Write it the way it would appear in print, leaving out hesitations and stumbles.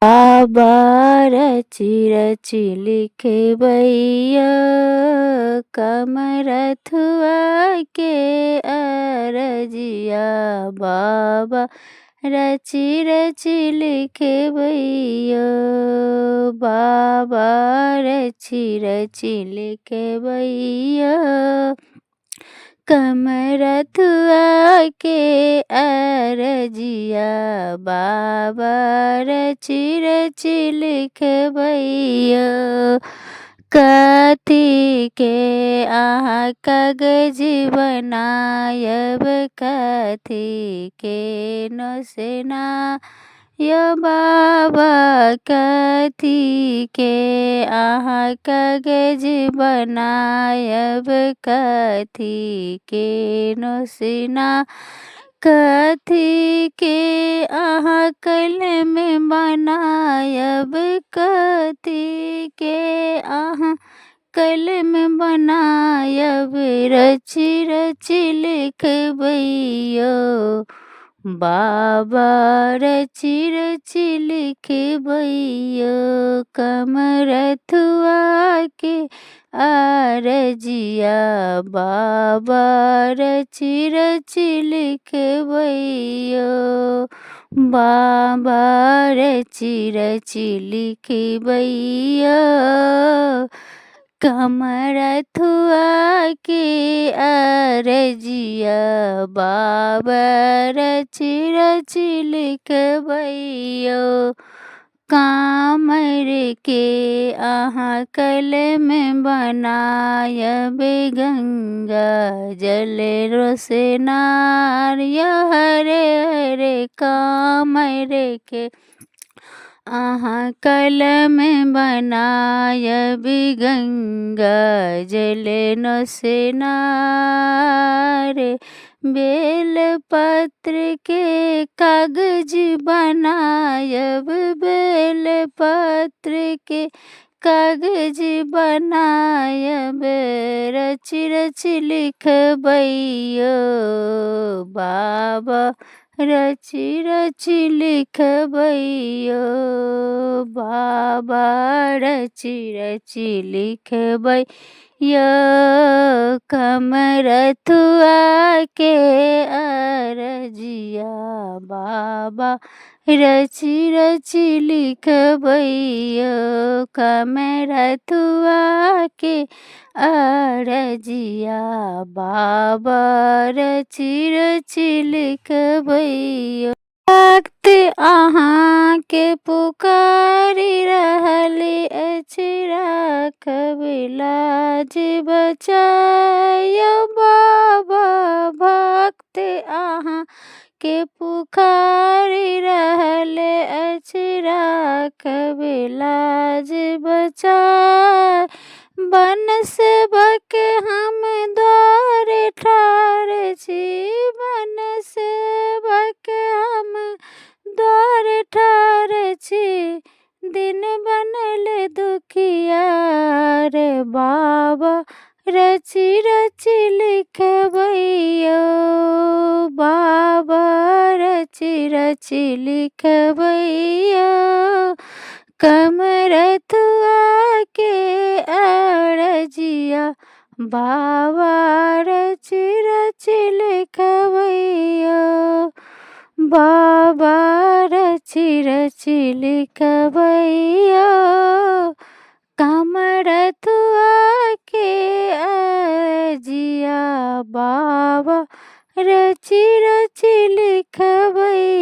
बाबा रची रची लिखे बैया कमरथुआ के अरजिया। बाबा रची रची लिखे बैया। बाबा रची रची लिखे बैया कमरथुआ के अरजिया। बाबा रची रची लिखबैया कथी के अहाँ कागज बनायब कथी के नोसेना यो बाबा कथी के अहाँ कागज बनायब कथी के नोसेना कथी के अहाँ कलम बनायब कथी के अहाँ कलम बनायब रची रची लिखबैयो। बाबा रची रची लिखबैयो कमरथुआ के अरजिया। बाबा रची रची लिखबैयो। बाबा रची रची लिखबैयो कमरथुआ के अरजिया। बाबा रची रची लिखबैयो कामर के अहाँ कलम बनायब गंगा जल रोशनार हरे हरे कामर के अहाँ कलम बनायब गंगा जल नोसेनार। बेल पत्र के कागज बनायब बेल पत्र के कागज बनायब रची रची लिखबैयो। बाबा रची रची लिखबैयो। बाबा रची रची लिखबैयो कमरथुआ के अरजिया। बाबा रची रची लिखबैयो कमरथुआ के अरजिया। बाबा रची रची लिखबैयो भक्त अहाँ के पुकारी रहली अछि राखब लाज बचायो। बाबा भक्त अहाँ के पुकारी रहले अछि राखब लाज बचाय। बन सेवक हम द्वार ठाढ़ छी बन सेवक हम द्वार ठाढ़ छी दिन बनल दुखिया रे। बाबा रची रची लिखबैयो। बाबा रची रची लिखबैयो कमरथुआ के अरजिया। बाबा रची रची लिखबैयो। बाबा रची रची लिखबैयो कमरथुआ के अरजिया। बाबा रची रची लिखबैयो।